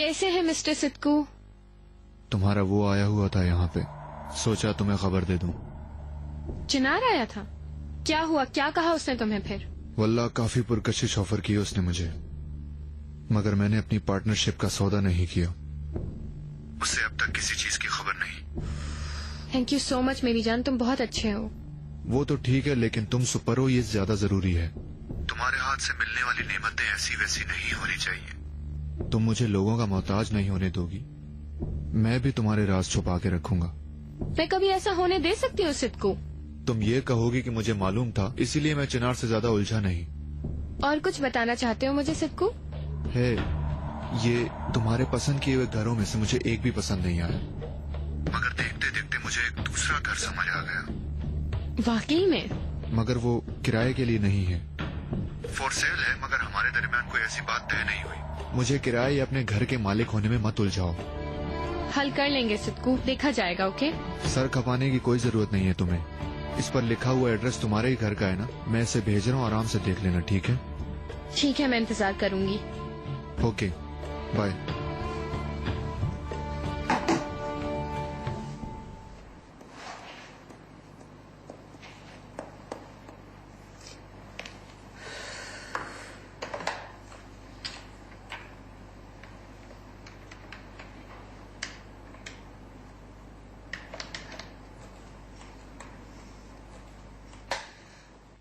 कैसे हैं मिस्टर सिद्कू? तुम्हारा वो आया हुआ था यहाँ पे, सोचा तुम्हें खबर दे दूं। चिनार आया था? क्या हुआ, क्या कहा उसने तुम्हें फिर? वल्लाह काफी पुरकशिश ऑफर की उसने मुझे, मगर मैंने अपनी पार्टनरशिप का सौदा नहीं किया। उसे अब तक किसी चीज की खबर नहीं। थैंक यू सो मच मेरी जान, तुम बहुत अच्छे हो। वो तो ठीक है, लेकिन तुम सुपर हो ये ज्यादा जरूरी है। तुम्हारे हाथ से मिलने वाली नेमतें ऐसी वैसी नहीं होनी चाहिए। तुम मुझे लोगों का मोहताज नहीं होने दोगी, मैं भी तुम्हारे राज छुपा के रखूंगा। मैं कभी ऐसा होने दे सकती हूँ सिद्कू? तुम ये कहोगी कि मुझे मालूम था, इसीलिए मैं चिनार से ज्यादा उलझा नहीं। और कुछ बताना चाहते हो मुझे सिद्कू? है, ये तुम्हारे पसंद किए हुए घरों में से मुझे एक भी पसंद नहीं आया, मगर देखते देखते मुझे एक दूसरा घर समझ आ गया। वाकई में? मगर वो किराए के लिए नहीं है, फॉर सेल है, मगर हमारे दरमियान कोई ऐसी बात तय नहीं हुई। मुझे किराए या अपने घर के मालिक होने में मत उलझाओ। हल कर लेंगे सिद्कू, देखा जाएगा। ओके, सर खपाने की कोई जरूरत नहीं है तुम्हें। इस पर लिखा हुआ एड्रेस तुम्हारे ही घर का है ना, मैं इसे भेज रहा हूँ, आराम से देख लेना। ठीक है? ठीक है, मैं इंतजार करूंगी। Okay, bye.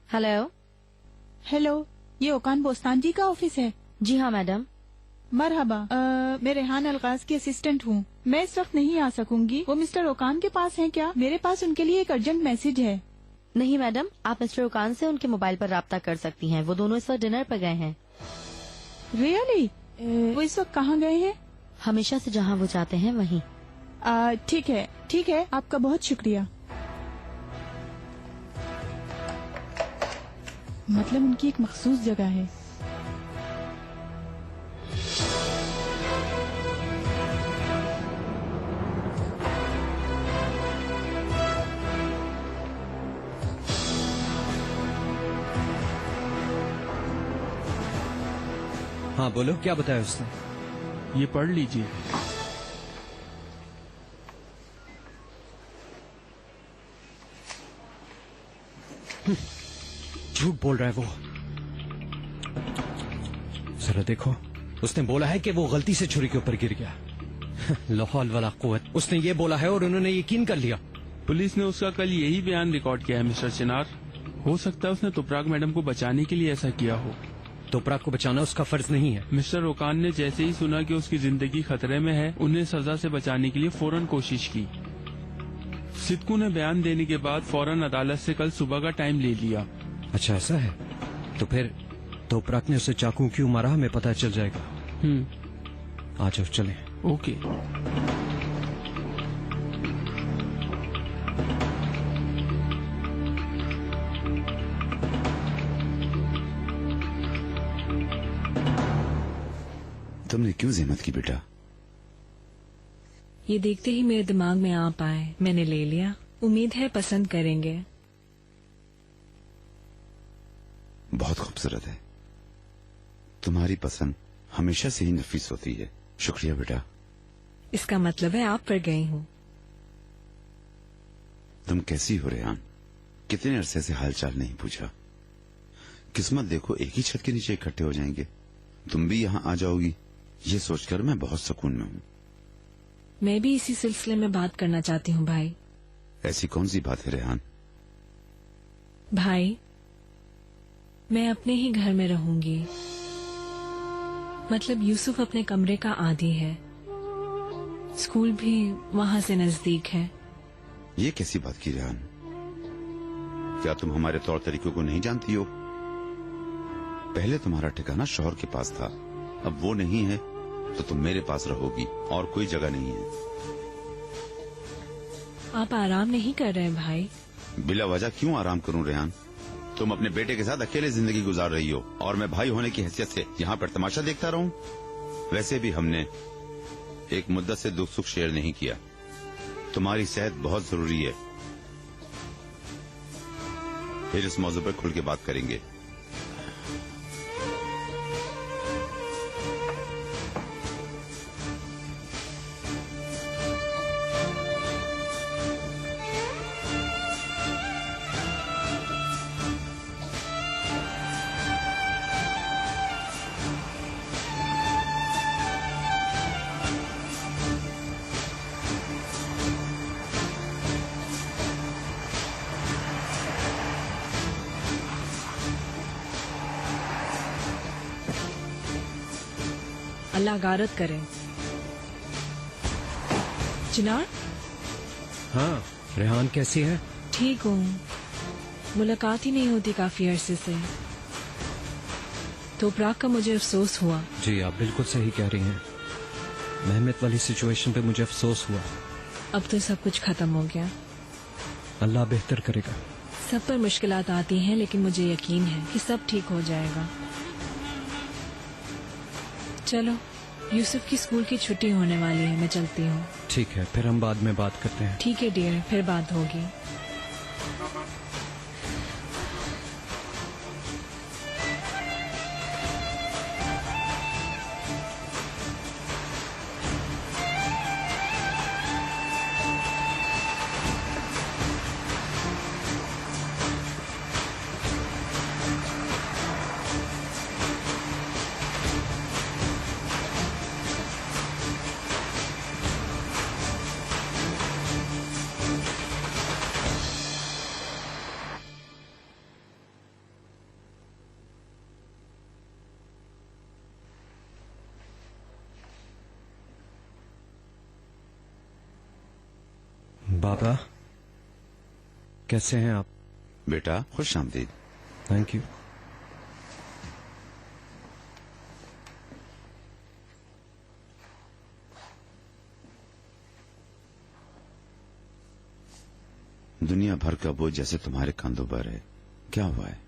हेलो। हेलो, ये ओकान बोस्तान जी का ऑफिस है? जी हाँ मैडम। मरहबा, मैं रेहान अलगाज की असिस्टेंट हूँ। मैं इस वक्त नहीं आ सकूंगी। वो मिस्टर ओकान के पास हैं क्या? मेरे पास उनके लिए एक अर्जेंट मैसेज है। नहीं मैडम, आप मिस्टर ओकान से उनके मोबाइल पर राब्ता कर सकती हैं। वो दोनों इस वक्त डिनर पर गए हैं। रियली? वो इस वक्त कहाँ गए हैं? हमेशा से जहाँ वो जाते हैं वहीं। ठीक है, ठीक है, आपका बहुत शुक्रिया। मतलब उनकी एक मखसूस जगह है। हाँ बोलो, क्या बताया उसने? ये पढ़ लीजिए। झूठ बोल रहा है वो। जरा देखो, उसने बोला है कि वो गलती से छुरी के ऊपर गिर गया। लाहौल वाला कुव्वत, उसने ये बोला है और उन्होंने यकीन कर लिया। पुलिस ने उसका कल यही बयान रिकॉर्ड किया है मिस्टर चिनार। हो सकता है उसने तुपराग मैडम को बचाने के लिए ऐसा किया हो। तुपराग को बचाना उसका फर्ज नहीं है। मिस्टर ओकान ने जैसे ही सुना कि उसकी जिंदगी खतरे में है, उन्हें सजा से बचाने के लिए फौरन कोशिश की। सिद्कू ने बयान देने के बाद फौरन अदालत से कल सुबह का टाइम ले लिया। अच्छा ऐसा है, तो फिर तुपराग ने उसे चाकू क्यों मारा हमें पता चल जाएगा। आ जाओ चलें। ओके। तुमने क्यों ज़हमत की बेटा? ये देखते ही मेरे दिमाग में आ पाए, मैंने ले लिया। उम्मीद है पसंद करेंगे। बहुत खूबसूरत है। तुम्हारी पसंद हमेशा से ही नफीस होती है। शुक्रिया बेटा। इसका मतलब है आप पर गई हूँ। तुम कैसी हो रेहान? कितने अरसे से हालचाल नहीं पूछा। किस्मत देखो, एक ही छत के नीचे इकट्ठे हो जाएंगे। तुम भी यहाँ आ जाओगी, ये सोचकर मैं बहुत सुकून में हूँ। मैं भी इसी सिलसिले में बात करना चाहती हूँ भाई। ऐसी कौन सी बात है रेहान? भाई, मैं अपने ही घर में रहूंगी। मतलब यूसुफ अपने कमरे का आदी है, स्कूल भी वहाँ से नजदीक है। ये कैसी बात की रेहान? क्या तुम हमारे तौर तरीकों को नहीं जानती हो? पहले तुम्हारा ठिकाना शौहर के पास था, अब वो नहीं है तो तुम मेरे पास रहोगी और कोई जगह नहीं है। आप आराम नहीं कर रहे भाई? बिला वजह क्यों आराम करूं रेहान? तुम अपने बेटे के साथ अकेले जिंदगी गुजार रही हो और मैं भाई होने की हैसियत से यहाँ पर तमाशा देखता रहूं? वैसे भी हमने एक मुद्दत से दुख सुख शेयर नहीं किया। तुम्हारी सेहत बहुत जरूरी है। फिर इस मौजू पर खुल के बात करेंगे। अल्लाह गारत करे। चिनार, हाँ रेहान कैसी है? ठीक हूँ। मुलाकात ही नहीं होती काफी अरसे से। तोपराग का मुझे अफसोस हुआ। जी आप बिल्कुल सही कह रही हैं। मेहमत वाली सिचुएशन पे मुझे अफसोस हुआ। अब तो सब कुछ खत्म हो गया। अल्लाह बेहतर करेगा। सब पर मुश्किलात आती हैं, लेकिन मुझे यकीन है कि सब ठीक हो जाएगा। चलो, यूसुफ की स्कूल की छुट्टी होने वाली है, मैं चलती हूँ। ठीक है, फिर हम बाद में बात करते हैं। ठीक है डियर, फिर बात होगी। बाबा कैसे हैं आप? बेटा खुश आमदीद। Thank you. दुनिया भर का बोझ जैसे तुम्हारे कंधों पर है, क्या हुआ है?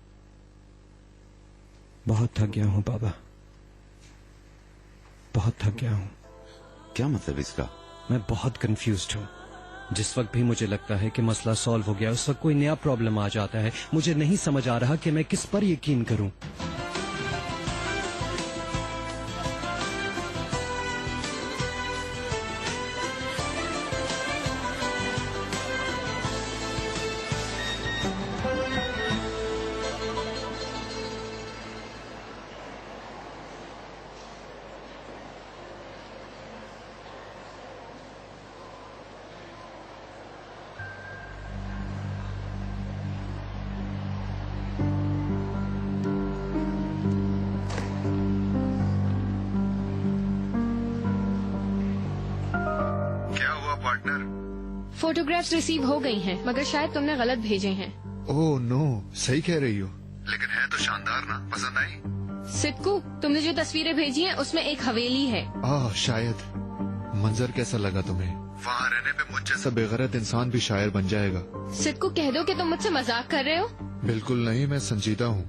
बहुत थक गया हूँ बाबा, बहुत थक गया हूँ। क्या मतलब इसका? मैं बहुत कंफ्यूज्ड हूँ। जिस वक्त भी मुझे लगता है कि मसला सॉल्व हो गया, उस वक्त कोई नया प्रॉब्लम आ जाता है। मुझे नहीं समझ आ रहा कि मैं किस पर यकीन करूं। फोटोग्राफ्स रिसीव हो गई हैं, मगर शायद तुमने गलत भेजे हैं। ओह नो, सही कह रही हो, लेकिन है तो शानदार ना। पसंद आई? सिद्कू, तुमने जो तस्वीरें भेजी हैं उसमें एक हवेली है। शायद। मंजर कैसा लगा तुम्हें? वहाँ रहने पे मुझ जैसा बेगैरत इंसान भी शायर बन जाएगा। सिद्कू, कह दो कि तुम मुझसे मजाक कर रहे हो। बिल्कुल नहीं, मैं संजीदा हूँ।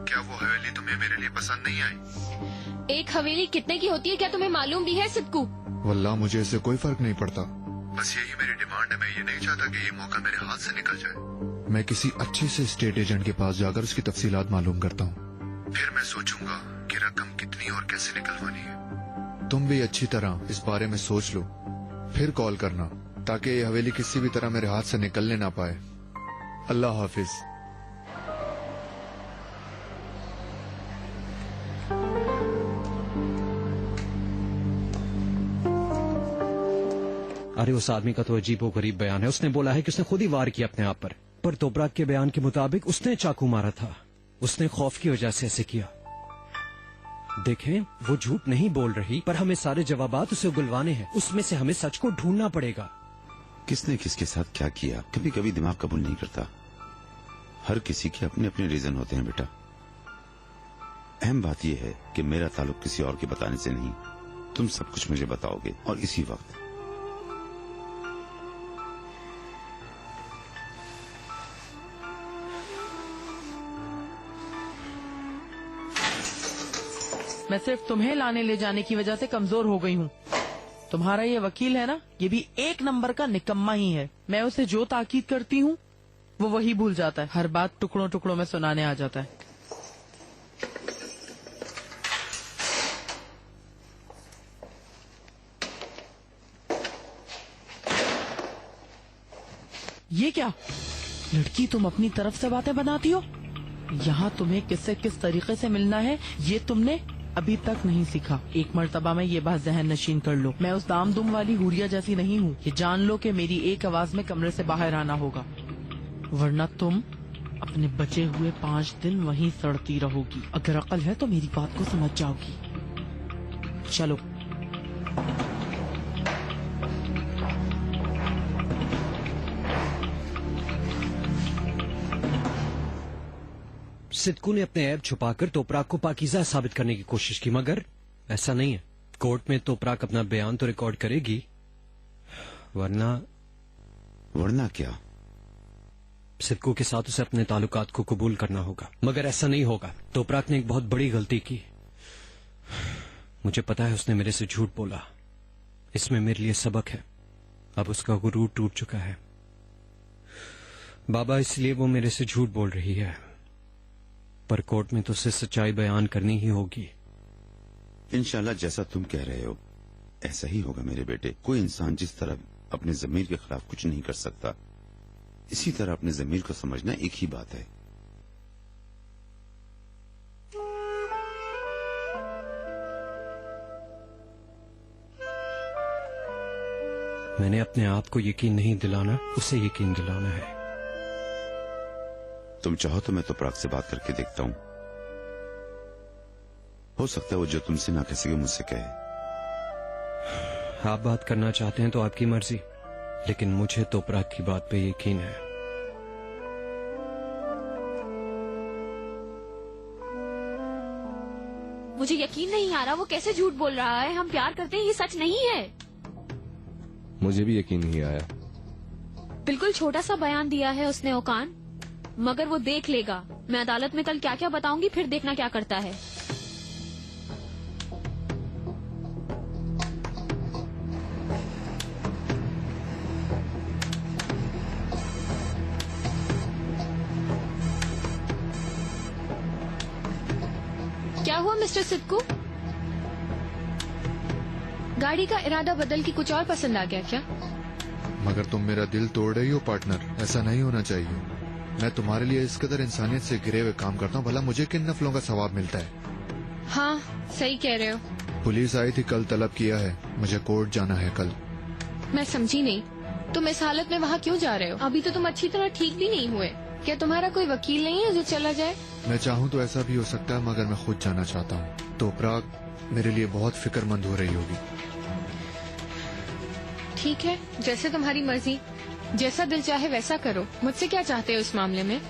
क्या वो हवेली तुम्हें मेरे लिए पसंद नहीं आई? एक हवेली कितने की होती है क्या तुम्हें मालूम भी है सिद्कू? वल्लाह मुझे इससे कोई फर्क नहीं पड़ता। बस यही मेरी डिमांड है। मैं ये नहीं चाहता कि ये मौका मेरे हाथ से निकल जाए। मैं किसी अच्छे से स्टेट एजेंट के पास जाकर उसकी तफसीलात मालूम करता हूँ, फिर मैं सोचूंगा कि रकम कितनी और कैसे निकलवानी है। तुम भी अच्छी तरह इस बारे में सोच लो, फिर कॉल करना, ताकि ये हवेली किसी भी तरह मेरे हाथ से निकलने ना पाए। अल्लाह हाफिज। अरे उस आदमी का तो अजीबो गरीब बयान है। उसने बोला है कि उसने खुद ही वार किया अपने आप पर तोपराग के बयान के मुताबिक उसने चाकू मारा था। उसने खौफ की वजह से ऐसे किया। देखें, वो झूठ नहीं बोल रही, पर हमें सारे जवाबात उसे उगलवाने हैं। उसमें से हमें सच को ढूंढना पड़ेगा। किसने किसके साथ क्या किया कभी कभी दिमाग कबूल नहीं करता। हर किसी के अपने अपने रीजन होते हैं बेटा। अहम बात यह है कि मेरा ताल्लुक किसी और के बताने से नहीं। तुम सब कुछ मुझे बताओगे और इसी वक्त। मैं सिर्फ तुम्हें लाने ले जाने की वजह से कमजोर हो गई हूँ। तुम्हारा ये वकील है ना, ये भी एक नंबर का निकम्मा ही है। मैं उसे जो ताकीद करती हूँ वो वही भूल जाता है। हर बात टुकड़ों टुकड़ों में सुनाने आ जाता है। ये क्या लड़की, तुम अपनी तरफ से बातें बनाती हो। यहाँ तुम्हें किससे किस तरीके से मिलना है ये तुमने अभी तक नहीं सीखा। एक मर्तबा में ये बात जहन नशीन कर लो। मैं उस दाम दुम वाली हुरिया जैसी नहीं हूँ। ये जान लो कि मेरी एक आवाज में कमरे से बाहर आना होगा, वरना तुम अपने बचे हुए 5 दिन वहीं सड़ती रहोगी। अगर अकल है तो मेरी बात को समझ जाओगी। चलो। सिद्कू ने अपने ऐब छुपाकर तोपराक को पाकीज़ा साबित करने की कोशिश की, मगर ऐसा नहीं है। कोर्ट में तोपराक अपना बयान तो रिकॉर्ड करेगी, वरना क्या? सिद्कू के साथ उसे अपने ताल्लुकात को कबूल करना होगा, मगर ऐसा नहीं होगा। तोपराक ने एक बहुत बड़ी गलती की। मुझे पता है उसने मेरे से झूठ बोला। इसमें मेरे लिए सबक है। अब उसका गुरूर टूट चुका है बाबा, इसलिए वो मेरे से झूठ बोल रही है। पर कोर्ट में तो उसे सच्चाई बयान करनी ही होगी। इंशाल्लाह जैसा तुम कह रहे हो ऐसा ही होगा मेरे बेटे। कोई इंसान जिस तरह अपने ज़मीर के खिलाफ कुछ नहीं कर सकता, इसी तरह अपने ज़मीर को समझना एक ही बात है। मैंने अपने आप को यकीन नहीं दिलाना, उसे यकीन दिलाना है। तुम चाहो तो मैं तोपराक से बात करके देखता हूँ। हो सकता है वो जो तुमसे ना कह सके मुझसे कहे। आप बात करना चाहते हैं तो आपकी मर्जी, लेकिन मुझे तोपराक की बात पे यकीन है। मुझे यकीन नहीं आ रहा, वो कैसे झूठ बोल रहा है। हम प्यार करते हैं, ये सच नहीं है। मुझे भी यकीन नहीं आया। बिल्कुल छोटा सा बयान दिया है उसने ओकान, मगर वो देख लेगा। मैं अदालत में कल क्या क्या बताऊंगी, फिर देखना क्या करता है। क्या हुआ मिस्टर सिद्कू? गाड़ी का इरादा बदल के कुछ और पसंद आ गया क्या? मगर तुम मेरा दिल तोड़ रही हो पार्टनर, ऐसा नहीं होना चाहिए। मैं तुम्हारे लिए इस कदर इंसानियत से घिरे हुए काम करता हूँ, भला मुझे किन नफलों का सवाब मिलता है। हाँ सही कह रहे हो। पुलिस आई थी कल, तलब किया है, मुझे कोर्ट जाना है कल। मैं समझी नहीं, तुम इस हालत में वहाँ क्यों जा रहे हो? अभी तो तुम अच्छी तरह ठीक भी नहीं हुए। क्या तुम्हारा कोई वकील नहीं है जो चला जाए? मैं चाहूँ तो ऐसा भी हो सकता है, मगर मैं खुद जाना चाहता हूँ। तोपराक मेरे लिए बहुत फिक्रमंद हो रही होगी। ठीक है, जैसे तुम्हारी मर्जी, जैसा दिल चाहे वैसा करो। मुझसे क्या चाहते हो इस मामले में?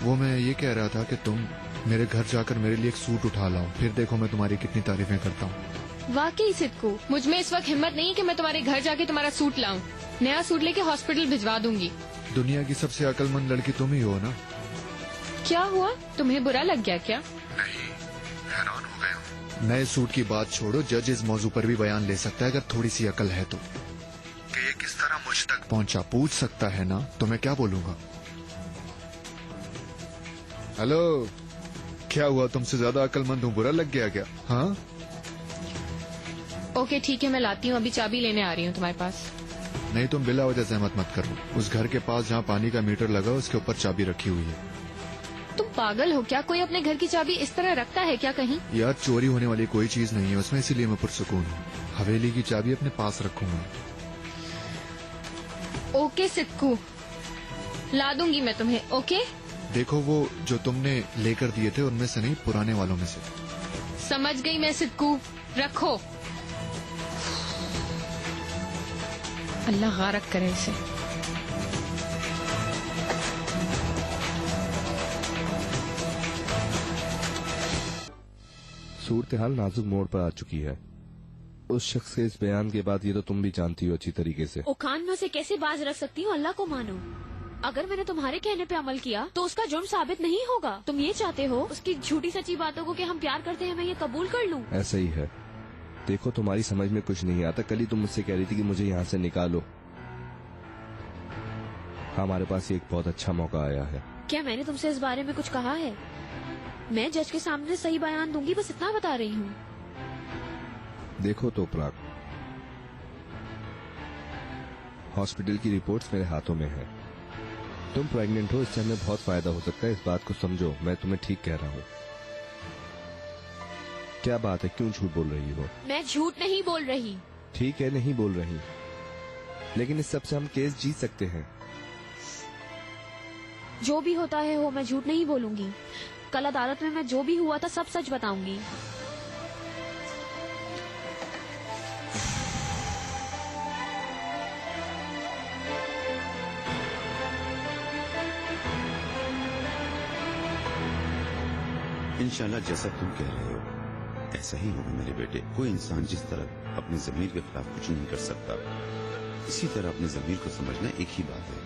वो मैं ये कह रहा था कि तुम मेरे घर जाकर मेरे लिए एक सूट उठा लाओ, फिर देखो मैं तुम्हारी कितनी तारीफें करता हूँ। वाकई सिद्कू, मुझ में इस वक्त हिम्मत नहीं है कि मैं तुम्हारे घर जाके तुम्हारा सूट लाऊं। नया सूट लेके हॉस्पिटल भिजवा दूंगी। दुनिया की सबसे अक्लमंद लड़की तुम ही हो ना। क्या हुआ, तुम्हें बुरा लग गया क्या? नहीं, हैरान हो गया हूँ। नए सूट की बात छोड़ो, जज इस मौजू पर भी बयान ले सकता है अगर थोड़ी सी अकल है तो। कि ये किस तरह मुझ तक पहुंचा पूछ सकता है ना, तो मैं क्या बोलूंगा? हेलो, क्या हुआ, तुमसे ज्यादा अक्लमंद हूँ, बुरा लग गया क्या? हाँ ओके ठीक है, मैं लाती हूँ, अभी चाबी लेने आ रही हूँ तुम्हारे पास। नहीं, तुम बिला वजह जहमत मत करो। उस घर के पास जहाँ पानी का मीटर लगा उसके ऊपर चाबी रखी हुई है। तुम पागल हो क्या? कोई अपने घर की चाबी इस तरह रखता है क्या कहीं? यार चोरी होने वाली कोई चीज नहीं है उसमें, इसीलिए मैं पुरसुकून हूँ। हवेली की चाबी अपने पास रखूंगा। ओके सिद्कू, ला दूंगी मैं तुम्हें। ओके देखो वो जो तुमने लेकर दिए थे उनमें से नहीं, पुराने वालों में से। समझ गई मैं सिद्कू, रखो। अल्लाह गारक करे इसे। सूरत हाल नाजुक मोड़ पर आ चुकी है। उस शख्स के इस बयान के बाद ये तो तुम भी जानती हो अच्छी तरीके से। ओकान में उसे कैसे बाज रख सकती हूँ, अल्लाह को मानो। अगर मैंने तुम्हारे कहने पे अमल किया तो उसका जुर्म साबित नहीं होगा। तुम ये चाहते हो उसकी झूठी सच्ची बातों को कि हम प्यार करते हैं मैं ये कबूल कर लूं? ऐसा ही है। देखो तुम्हारी समझ में कुछ नहीं आता। कल ही तुम मुझसे कह रही थी कि मुझे यहाँ से निकालो। हमारे पास एक बहुत अच्छा मौका आया है। क्या मैंने तुमसे इस बारे में कुछ कहा है? मैं जज के सामने सही बयान दूंगी, बस इतना बता रही हूँ। देखो तोपराक, हॉस्पिटल की रिपोर्ट्स मेरे हाथों में है। तुम प्रेग्नेंट हो, इससे हमें बहुत फायदा हो सकता है। इस बात को समझो, मैं तुम्हें ठीक कह रहा हूँ। क्या बात है, क्यों झूठ बोल रही हो? मैं झूठ नहीं बोल रही। ठीक है, नहीं बोल रही, लेकिन इस सब से हम केस जीत सकते हैं। जो भी होता है हो, मैं झूठ नहीं बोलूंगी। कल अदालत में मैं जो भी हुआ था सब सच बताऊंगी। इंशाल्लाह जैसा तुम कह रहे हो ऐसा ही होगा मेरे बेटे। कोई इंसान जिस तरह अपने ज़मीर के खिलाफ कुछ नहीं कर सकता, इसी तरह अपने ज़मीर को समझना एक ही बात है।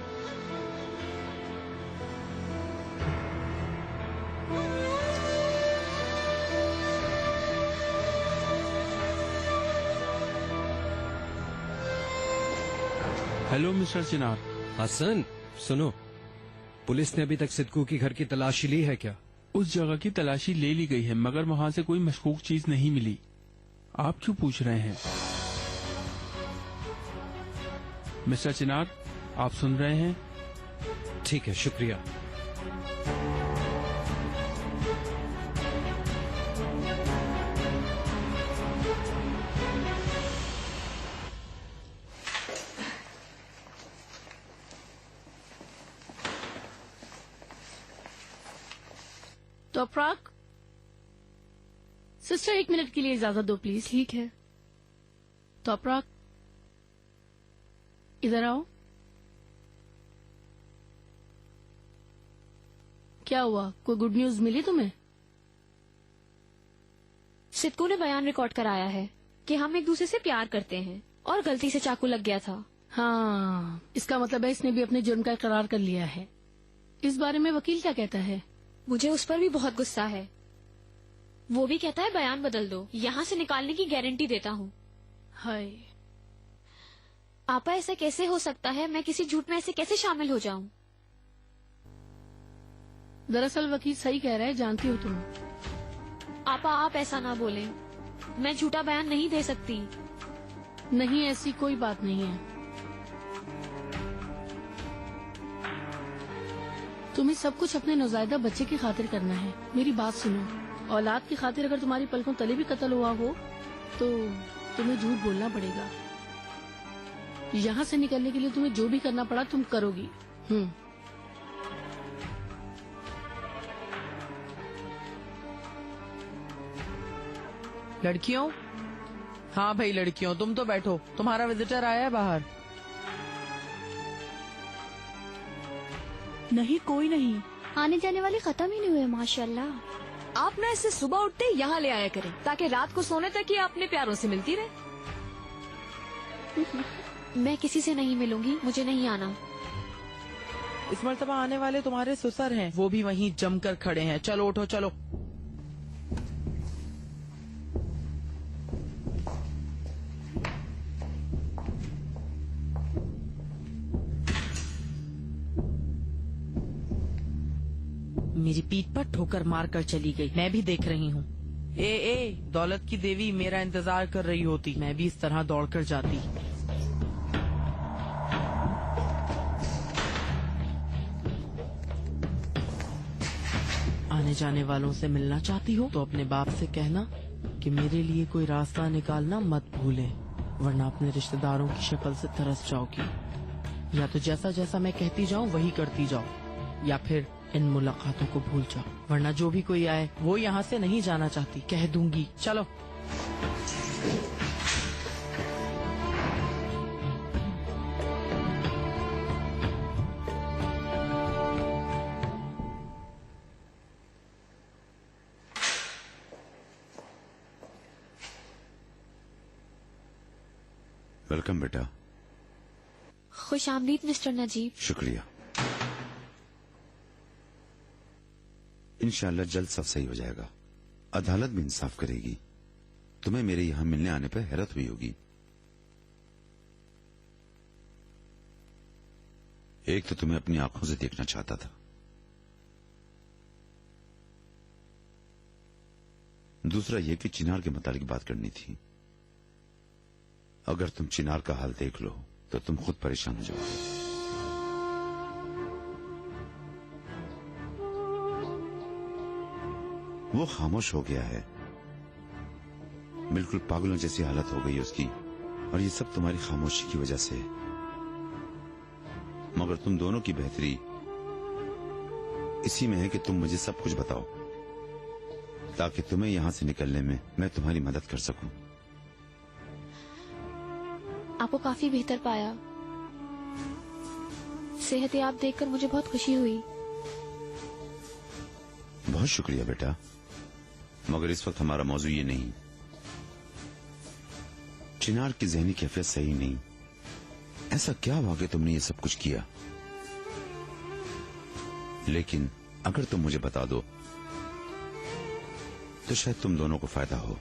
हेलो मिस्टर चिनार। हसन सुनो, पुलिस ने अभी तक सिद्दकू की घर की तलाशी ली है क्या? उस जगह की तलाशी ले ली गई है मगर वहाँ से कोई मशकूक चीज नहीं मिली। आप क्यों पूछ रहे हैं? मिस्टर चिनार, आप सुन रहे हैं? ठीक है, शुक्रिया। तो अपराग, सिस्टर 1 मिनट के लिए इजाजत दो प्लीज। ठीक है। तो अपराग, इधर आओ। क्या हुआ, कोई गुड न्यूज मिली तुम्हें? सिद्दकू ने बयान रिकॉर्ड कराया है कि हम एक दूसरे से प्यार करते हैं और गलती से चाकू लग गया था। हाँ, इसका मतलब है इसने भी अपने जुर्म का इकरार कर लिया है। इस बारे में वकील क्या कहता है? मुझे उस पर भी बहुत गुस्सा है। वो भी कहता है बयान बदल दो, यहाँ से निकालने की गारंटी देता हूँ। हाय आपा, ऐसा कैसे हो सकता है? मैं किसी झूठ में ऐसे कैसे शामिल हो जाऊँ? दरअसल वकील सही कह रहा है, जानती हो तुम। आपा, आप ऐसा ना बोलें। मैं झूठा बयान नहीं दे सकती। नहीं, ऐसी कोई बात नहीं है। तुम्हें सब कुछ अपने नौजायदा बच्चे की खातिर करना है। मेरी बात सुनो, औलाद की खातिर अगर तुम्हारी पलकों तले भी कत्ल हुआ हो तो तुम्हें झूठ बोलना पड़ेगा। यहाँ से निकलने के लिए तुम्हें जो भी करना पड़ा तुम करोगी। लड़कियों, हाँ भाई लड़कियों, तुम तो बैठो, तुम्हारा विजिटर आया है बाहर। नहीं, कोई नहीं। आने जाने वाले खत्म ही नहीं हुए माशाल्लाह। आप ना इसे सुबह उठते ही यहाँ ले आया करें ताकि रात को सोने तक ही अपने प्यारों से मिलती रहे। मैं किसी से नहीं मिलूंगी, मुझे नहीं आना। इस मर्तबा आने वाले तुम्हारे ससुर हैं, वो भी वहीं जमकर खड़े हैं। चलो उठो, चलो। मेरी पीठ पर ठोकर मार कर चली गई, मैं भी देख रही हूँ। ए दौलत की देवी, मेरा इंतजार कर रही होती, मैं भी इस तरह दौड़कर जाती। आने जाने वालों से मिलना चाहती हो तो अपने बाप से कहना कि मेरे लिए कोई रास्ता निकालना मत भूले, वरना अपने रिश्तेदारों की शक्ल से तरस जाओगी। या तो जैसा जैसा मैं कहती जाऊँ वही करती जाओ, या फिर इन मुलाकातों को भूल जाओ, वरना जो भी कोई आए वो यहाँ से नहीं जाना चाहती, कह दूंगी। चलो। वेलकम बेटा। खुश आमदीद मिस्टर नजीब। शुक्रिया। इंशाल्लाह जल्द सब सही हो जाएगा। अदालत भी इंसाफ करेगी। तुम्हें मेरे यहाँ मिलने आने पर हैरत हुई होगी। एक तो तुम्हें अपनी आंखों से देखना चाहता था, दूसरा ये कि चिनार के मुतालिक बात करनी थी। अगर तुम चिनार का हाल देख लो तो तुम खुद परेशान हो जाओगे। वो खामोश हो गया है, बिल्कुल पागलों जैसी हालत हो गई है उसकी, और ये सब तुम्हारी खामोशी की वजह से। मगर तुम दोनों की बेहतरी इसी में है कि तुम मुझे सब कुछ बताओ, ताकि तुम्हें यहां से निकलने में मैं तुम्हारी मदद कर सकूं। आपको काफी बेहतर पाया। सेहतयाब देखकर मुझे बहुत खुशी हुई। बहुत शुक्रिया बेटा। मगर इस वक्त हमारा मौजू ये नहीं। चिनार की ज़हनी कैफियत सही नहीं। ऐसा क्या हुआ कि तुमने ये सब कुछ किया? लेकिन अगर तुम मुझे बता दो तो शायद तुम दोनों को फायदा हो।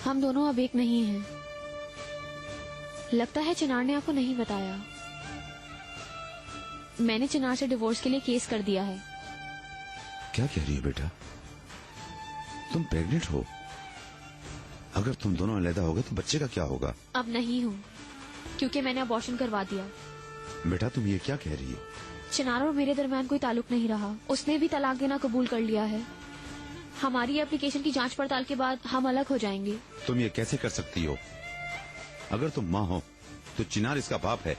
हम दोनों अब एक नहीं हैं। लगता है चिनार ने आपको नहीं बताया। मैंने चिनार से डिवोर्स के लिए केस कर दिया है। क्या कह रही हो बेटा? तुम प्रेग्नेंट हो? अगर तुम दोनों अलग हो गए तो बच्चे का क्या होगा? अब नहीं हूँ, क्योंकि मैंने अबॉर्शन करवा दिया। बेटा तुम ये क्या कह रही हो? चिनार और मेरे दरमियान कोई ताल्लुक नहीं रहा। उसने भी तलाक देना कबूल कर लिया है। हमारी एप्लीकेशन की जांच पड़ताल के बाद हम अलग हो जाएंगे। तुम ये कैसे कर सकती हो? अगर तुम माँ हो तो चिनार इसका बाप है,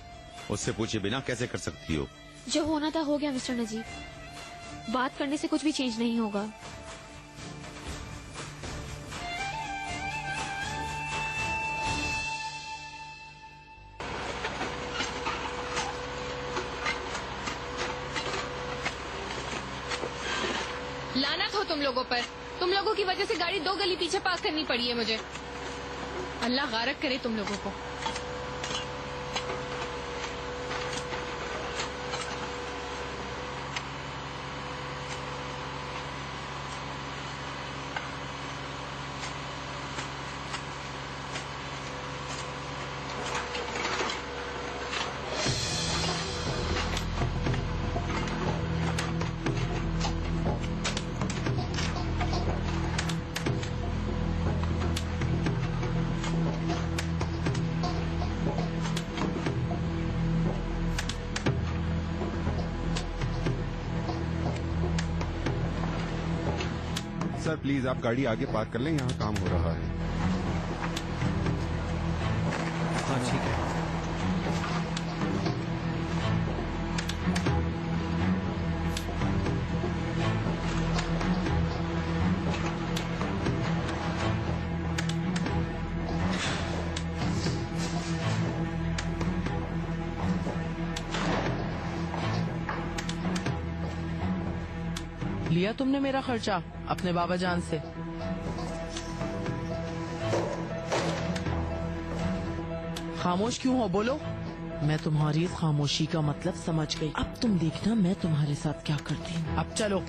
उससे पूछे बिना कैसे कर सकती हो? जो होना था हो गया मिस्टर नजीब। बात करने से कुछ भी चेंज नहीं होगा। लानत हो तुम लोगों पर। तुम लोगों की वजह से गाड़ी 2 गली पीछे पास करनी पड़ी है मुझे। अल्लाह गारक करे तुम लोगों को। सर प्लीज आप गाड़ी आगे पार्क कर लें, यहाँ काम हो रहा है। हाँ ठीक है। लिया तुमने मेरा खर्चा अपने बाबा जान से? खामोश क्यों हो, बोलो। मैं तुम्हारी इस खामोशी का मतलब समझ गई। अब तुम देखना मैं तुम्हारे साथ क्या करती हूँ। अब चलो।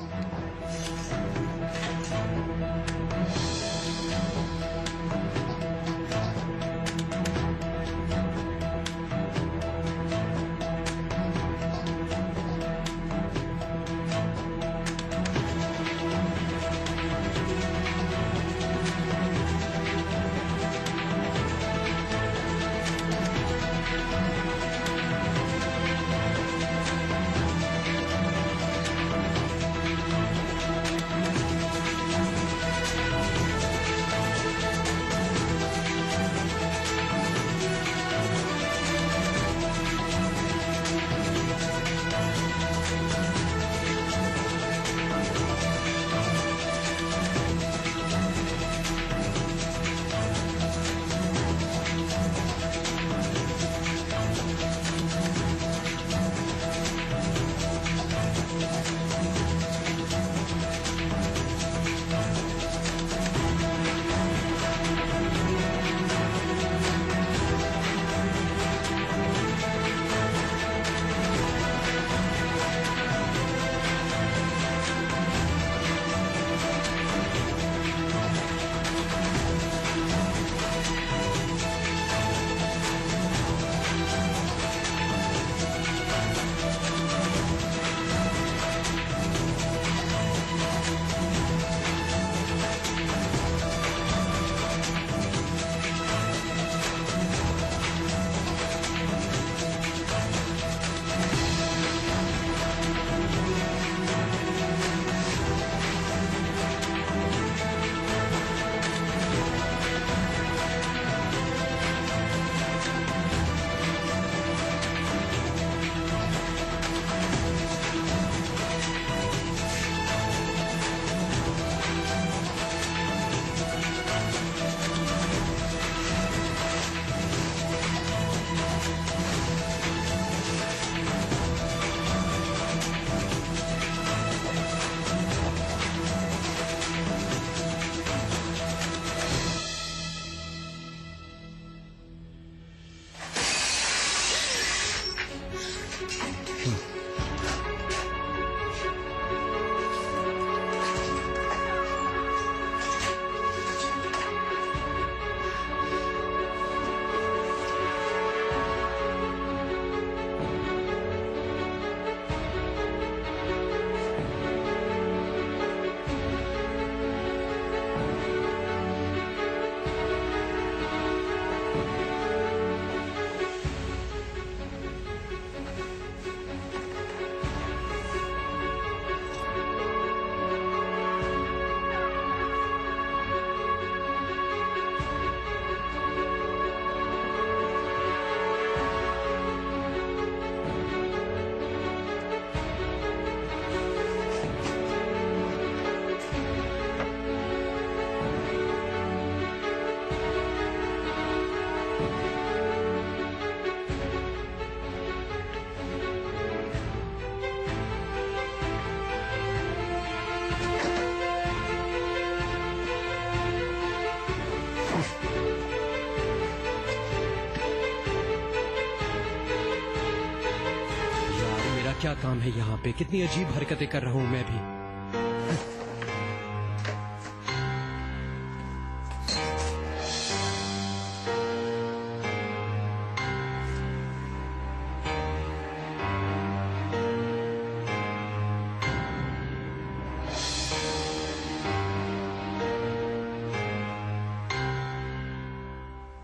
क्या काम है यहाँ पे? कितनी अजीब हरकतें कर रहा हूँ मैं भी।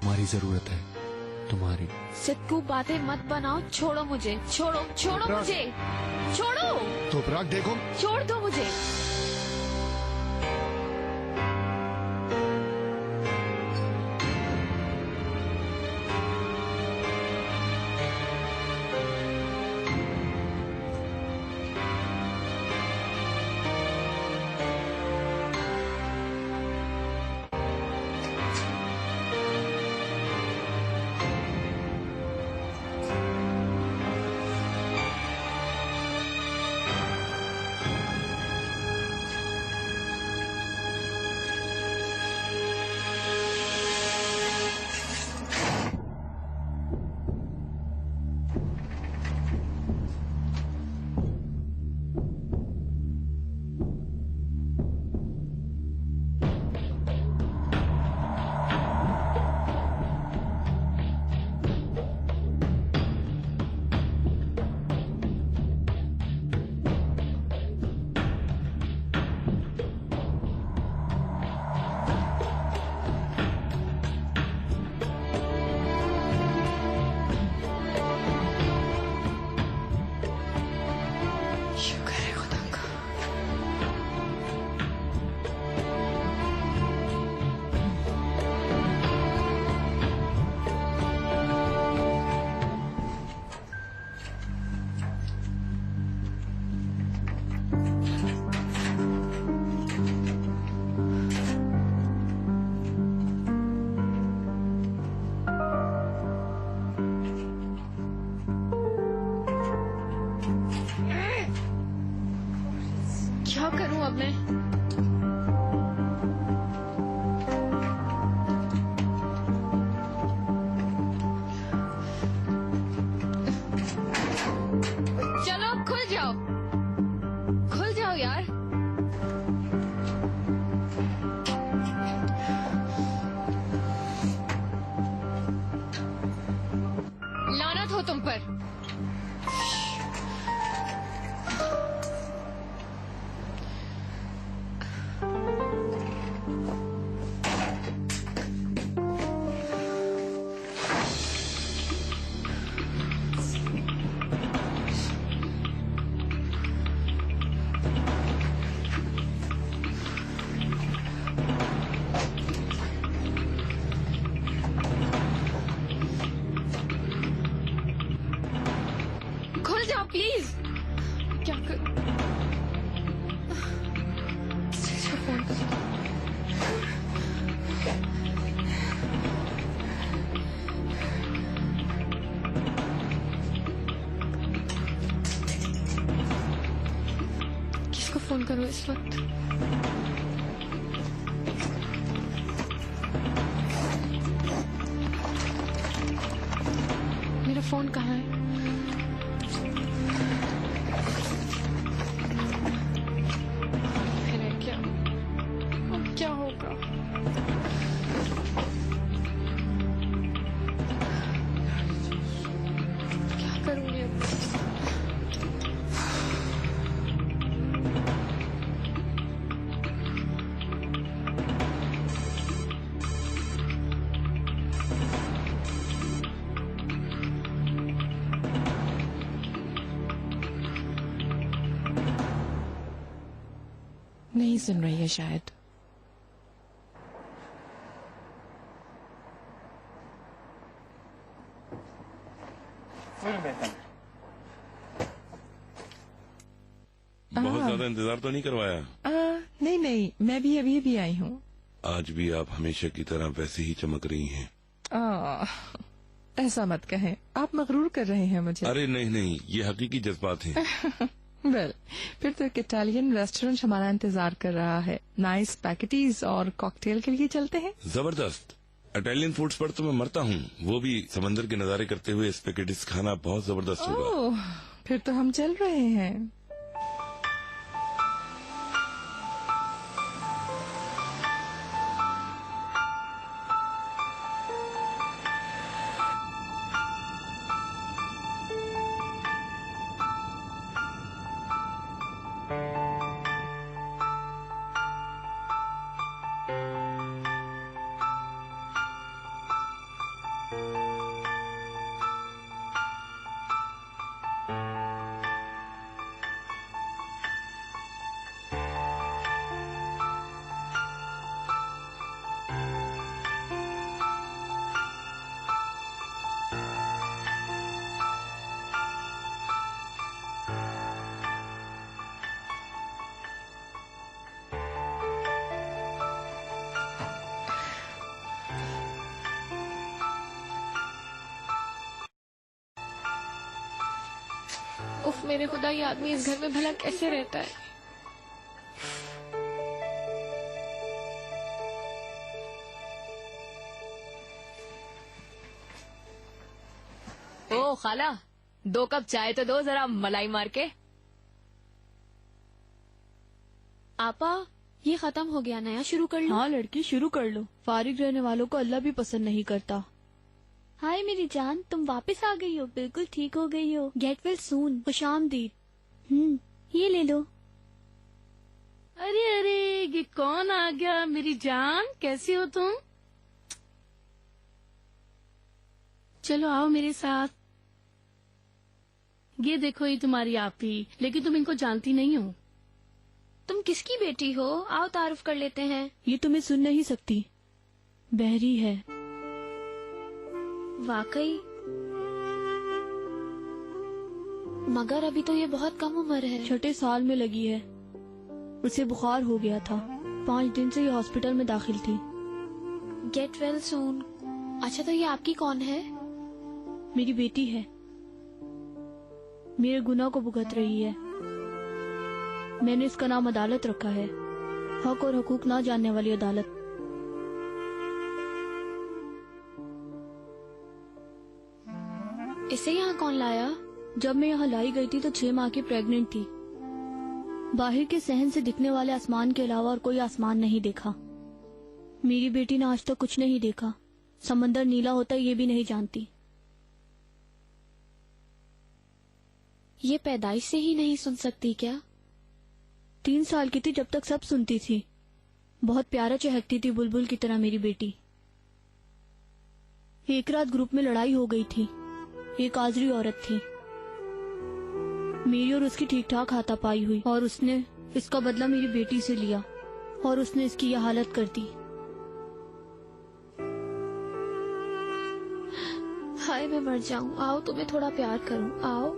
हमारी जरूरत है तुम्हारी। सिद्धू बातें मत बनाओ, छोड़ो मुझे, छोड़ो छोड़ो मुझे, छोड़ो। तोपराग देखो, छोड़ दो मुझे। क्या करूं अब मैं? चलो खुल जाओ, खुल जाओ यार। लानत हो तुम पर। खुल जाओ प्लीज। क्या कर फोन कर। किसको फोन करूं इस वक्त? मेरा फोन कहाँ है? नहीं सुन रही है शायद। बहुत ज्यादा इंतजार तो नहीं करवाया? नहीं नहीं, मैं भी अभी अभी आई हूँ। आज भी आप हमेशा की तरह वैसे ही चमक रही हैं। ऐसा मत कहें, आप मगरूर कर रहे हैं मुझे। अरे नहीं नहीं, ये हकीकी जज्बात हैं। वेल, फिर तो एक इटालियन रेस्टोरेंट हमारा इंतजार कर रहा है। नाइस पैकेटीज और कॉकटेल के लिए चलते हैं। जबरदस्त। इटालियन फूड्स पर तो मैं मरता हूँ, वो भी समंदर के नजारे करते हुए स्पैगेटीज खाना बहुत जबरदस्त होगा। फिर तो हम चल रहे हैं। उफ मेरे खुदा, ये आदमी इस घर में भला कैसे रहता है? ओ खाला, 2 कप चाय तो दो जरा मलाई मार के। आपा, ये खत्म हो गया, नया शुरू कर लो। हाँ लड़की, शुरू कर लो। फारिग रहने वालों को अल्लाह भी पसंद नहीं करता। हाय मेरी जान, तुम वापस आ गई हो, बिल्कुल ठीक हो गई हो। Get well soon. खुशामदीद। ये ले लो। अरे अरे, ये कौन आ गया? मेरी जान, कैसी हो तुम? चलो आओ मेरे साथ। ये देखो, ये तुम्हारी आपी, लेकिन तुम इनको जानती नहीं हो। तुम किसकी बेटी हो? आओ तारुफ कर लेते हैं। ये तुम्हें सुन नहीं सकती, बहरी है। वाकई? मगर अभी तो ये बहुत कम उम्र है। 6 साल में लगी है। उसे बुखार हो गया था, 5 दिन से ये हॉस्पिटल में दाखिल थी। गेट वेल सून। अच्छा, तो ये आपकी कौन है? मेरी बेटी है, मेरे गुनाह को भुगत रही है। मैंने इसका नाम अदालत रखा है, हक और हकूक ना जानने वाली अदालत। इसे यहाँ कौन लाया? जब मैं यहाँ लाई गई थी तो 6 माह की प्रेग्नेंट थी। बाहर के सहन से दिखने वाले आसमान के अलावा और कोई आसमान नहीं देखा। मेरी बेटी ने आज तक कुछ नहीं देखा। समंदर नीला होता है ये भी नहीं जानती। ये पैदाइश से ही नहीं सुन सकती क्या? 3 साल की थी जब तक सब सुनती थी। बहुत प्यारा चहकती थी बुलबुल की तरह मेरी बेटी। एक रात ग्रुप में लड़ाई हो गई थी। एक आजरी औरत थी, मेरी और उसकी ठीक ठाक हाथापाई हुई और उसने इसका बदला मेरी बेटी से लिया और उसने इसकी यह हालत कर दी। हाय मैं मर जाऊं। आओ तुम्हें थोड़ा प्यार करूं, आओ।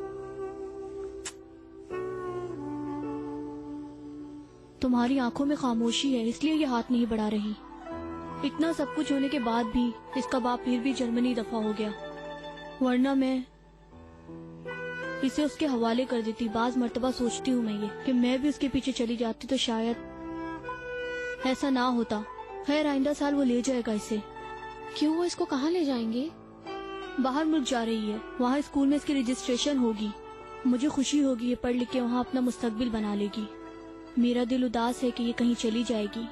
तुम्हारी आंखों में खामोशी है, इसलिए ये हाथ नहीं बढ़ा रही। इतना सब कुछ होने के बाद भी इसका बाप फिर भी जर्मनी दफा हो गया, वरना मैं इसे उसके हवाले कर देती। बाज मर्तबा सोचती हूँ मैं ये कि मैं भी उसके पीछे चली जाती तो शायद ऐसा ना होता। खैर, आइंदा साल वो ले जाएगा इसे। क्यों? वो इसको कहाँ ले जाएंगे? बाहर मुल्क जा रही है, वहाँ स्कूल में इसकी रजिस्ट्रेशन होगी। मुझे खुशी होगी ये पढ़ लिख के वहाँ अपना मुस्तकबिल बना लेगी। मेरा दिल उदास है कि ये कहीं चली जाएगी।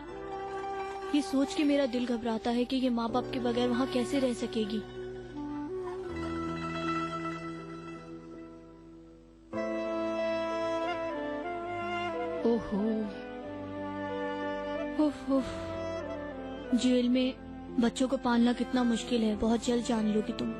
ये सोच के मेरा दिल घबराता है कि ये माँ बाप के बगैर वहाँ कैसे रह सकेगी। ओहो, उफ उफ। जेल में बच्चों को पालना कितना मुश्किल है, बहुत जल्द जान लोगी तुम।